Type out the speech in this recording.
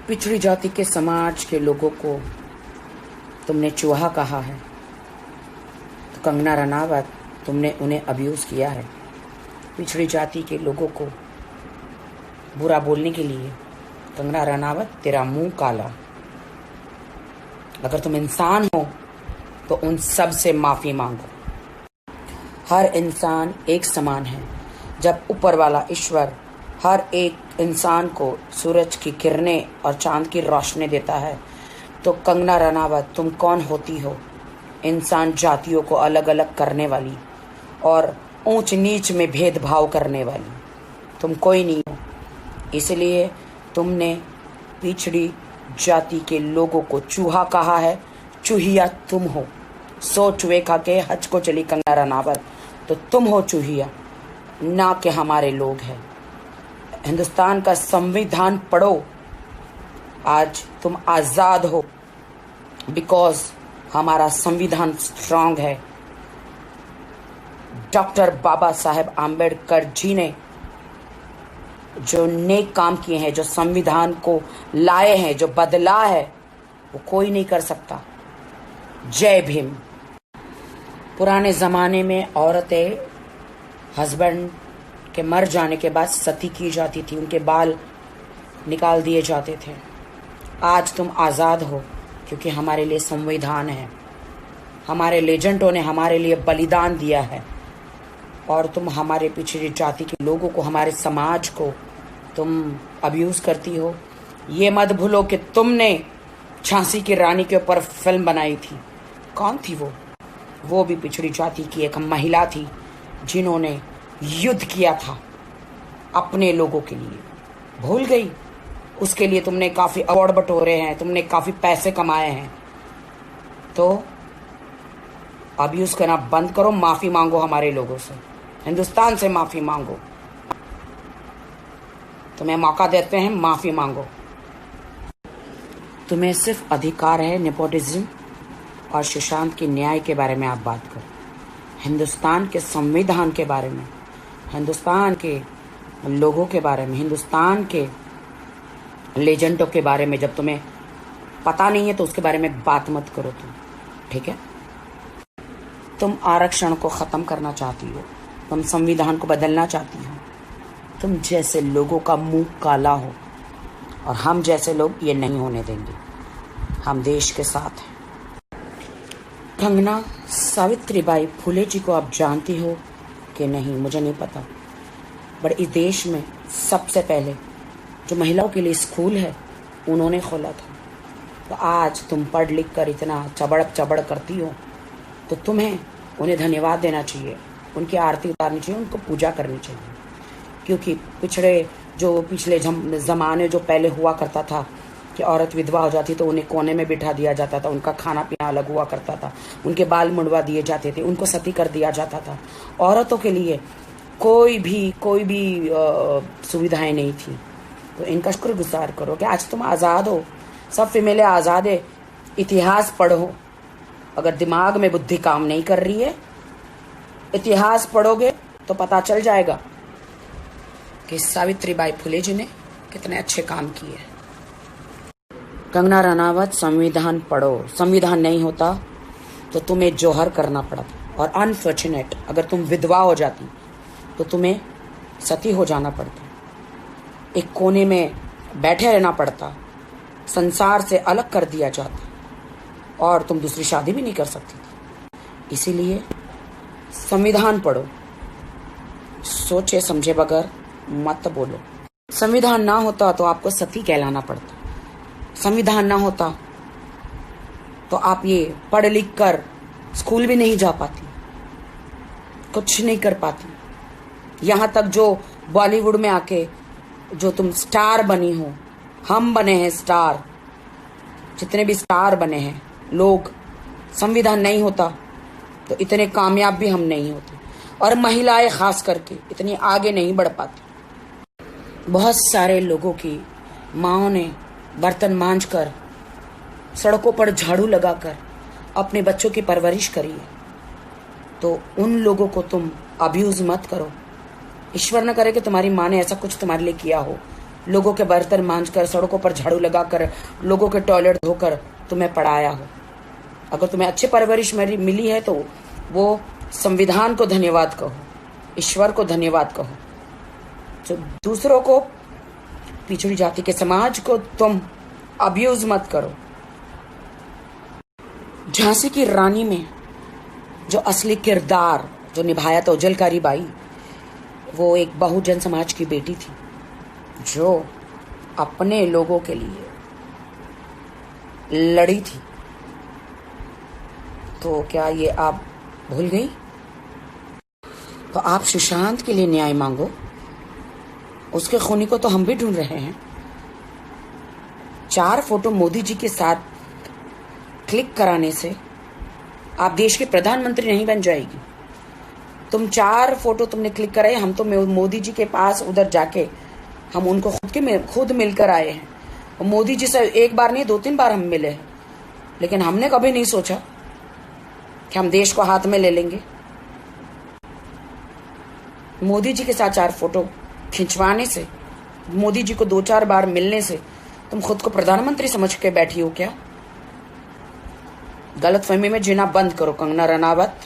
पिछड़ी जाति के समाज के लोगों को तुमने चूहा कहा है, तो कंगना रनावत तुमने उन्हें अब्यूज़ किया है। पिछड़ी जाति के लोगों को बुरा बोलने के लिए कंगना रनावत तेरा मुंह काला। अगर तुम इंसान हो तो उन सब से माफ़ी मांगो। हर इंसान एक समान है। जब ऊपर वाला ईश्वर हर एक इंसान को सूरज की किरणें और चांद की रोशनी देता है, तो कंगना रनावत तुम कौन होती हो? इंसान जातियों को अलग अलग करने वाली और ऊंच नीच में भेदभाव करने वाली तुम कोई नहीं हो। इसलिए तुमने पिछड़ी जाति के लोगों को चूहा कहा है। चूहिया तुम हो। सो चूहे खा के हज को चली कंगना रनावत, तो तुम हो चूहिया, ना कि हमारे लोग हैं। हिंदुस्तान का संविधान पढ़ो। आज तुम आज़ाद हो बिकॉज हमारा संविधान स्ट्रांग है। डॉक्टर बाबा साहेब आम्बेडकर जी ने जो नेक काम किए हैं, जो संविधान को लाए हैं, जो बदला है, वो कोई नहीं कर सकता। जय भीम। पुराने ज़माने में औरतें हस्बैंड के मर जाने के बाद सती की जाती थी, उनके बाल निकाल दिए जाते थे। आज तुम आज़ाद हो क्योंकि हमारे लिए संविधान है। हमारे लेजेंडों ने हमारे लिए बलिदान दिया है और तुम हमारे पिछड़ी जाति के लोगों को, हमारे समाज को तुम अब्यूज़ करती हो। ये मत भूलो कि तुमने झांसी की रानी के ऊपर फिल्म बनाई थी। कौन थी वो? वो भी पिछड़ी जाति की एक महिला थी जिन्होंने युद्ध किया था अपने लोगों के लिए। भूल गई? उसके लिए तुमने काफ़ी अवार्ड बटोरे हैं, तुमने काफ़ी पैसे कमाए हैं। तो अब्यूज़ करना बंद करो, माफ़ी मांगो हमारे लोगों से, हिंदुस्तान से माफ़ी मांगो। तुम्हें मौका देते हैं, माफ़ी मांगो। तुम्हें सिर्फ अधिकार है नेपोटिज्म और सुशांत के न्याय के बारे में आप बात करो। हिंदुस्तान के संविधान के बारे में, हिंदुस्तान के लोगों के बारे में, हिंदुस्तान के लेजेंडों के बारे में जब तुम्हें पता नहीं है तो उसके बारे में बात मत करो तुम, ठीक है? तुम आरक्षण को ख़त्म करना चाहती हो, तुम संविधान को बदलना चाहती हो। तुम जैसे लोगों का मुंह काला हो और हम जैसे लोग ये नहीं होने देंगे। हम देश के साथ हैं। कंगना सावित्रीबाई फुले जी को आप जानती हो कि नहीं, मुझे नहीं पता, बट इस देश में सबसे पहले जो महिलाओं के लिए स्कूल है उन्होंने खोला था। तो आज तुम पढ़ लिख कर इतना चबड़ करती हो, तो तुम्हें उन्हें धन्यवाद देना चाहिए, उनकी आरती उतारनी चाहिए, उनको पूजा करनी चाहिए। क्योंकि पिछले ज़माने जो पहले हुआ करता था कि औरत विधवा हो जाती तो उन्हें कोने में बिठा दिया जाता था, उनका खाना पीना अलग हुआ करता था, उनके बाल मुंडवा दिए जाते थे, उनको सती कर दिया जाता था। औरतों के लिए कोई भी सुविधाएं नहीं थी। तो इनका शुक्रगुजार करो कि आज तुम आज़ाद हो। सब फीमेलें आज़ाद है। इतिहास पढ़ो। अगर दिमाग में बुद्धि काम नहीं कर रही है, इतिहास पढ़ोगे तो पता चल जाएगा कि सावित्रीबाई फुले जी ने कितने अच्छे काम किए। कंगना रनावत, संविधान पढ़ो। संविधान नहीं होता तो तुम्हें जौहर करना पड़ता, और अनफॉर्चुनेट अगर तुम विधवा हो जाती तो तुम्हें सती हो जाना पड़ता, एक कोने में बैठे रहना पड़ता, संसार से अलग कर दिया जाता और तुम दूसरी शादी भी नहीं कर सकती थी। इसीलिए संविधान पढ़ो, सोचे समझे बगैर मत बोलो। संविधान ना होता तो आपको सती कहलाना पड़ता। संविधान ना होता तो आप ये पढ़ लिख कर स्कूल भी नहीं जा पाती, कुछ नहीं कर पाती। यहाँ तक जो बॉलीवुड में आके जो तुम स्टार बनी हो, हम बने हैं स्टार, जितने भी स्टार बने हैं लोग, संविधान नहीं होता तो इतने कामयाब भी हम नहीं होते, और महिलाएं खास करके इतनी आगे नहीं बढ़ पाती। बहुत सारे लोगों की माँओं ने बर्तन मांजकर, सड़कों पर झाड़ू लगाकर अपने बच्चों की परवरिश करी है। तो उन लोगों को तुम अब्यूज़ मत करो। ईश्वर न करे कि तुम्हारी माँ ने ऐसा कुछ तुम्हारे लिए किया हो लोगों के बर्तन मांजकर, सड़कों पर झाड़ू लगाकर, लोगों के टॉयलेट धोकर तुम्हें पढ़ाया हो। अगर तुम्हें अच्छी परवरिश मिली है तो वो संविधान को धन्यवाद कहो, ईश्वर को धन्यवाद कहो। तो दूसरों को, पिछड़ी जाति के समाज को तुम अब्यूज मत करो। झांसी की रानी में जो असली किरदार जो निभाया था उजलकारी बाई, वो एक बहुजन समाज की बेटी थी जो अपने लोगों के लिए लड़ी थी। तो क्या ये आप भूल गई? तो आप सुशांत के लिए न्याय मांगो, उसके खूनी को तो हम भी ढूंढ रहे हैं। 4 फोटो मोदी जी के साथ क्लिक कराने से आप देश के प्रधानमंत्री नहीं बन जाएगी। तुम 4 फोटो तुमने क्लिक कराए, हम तो मोदी जी के पास उधर जाके हम उनको खुद मिलकर आए हैं। और मोदी जी से एक बार नहीं 2-3 बार हम मिले हैं, लेकिन हमने कभी नहीं सोचा कि हम देश को हाथ में ले लेंगे। मोदी जी के साथ 4 फोटो खिंचवाने से, मोदी जी को 2-4 बार मिलने से तुम खुद को प्रधानमंत्री समझ के बैठी हो क्या? गलतफहमी में जीना बंद करो कंगना रनावत।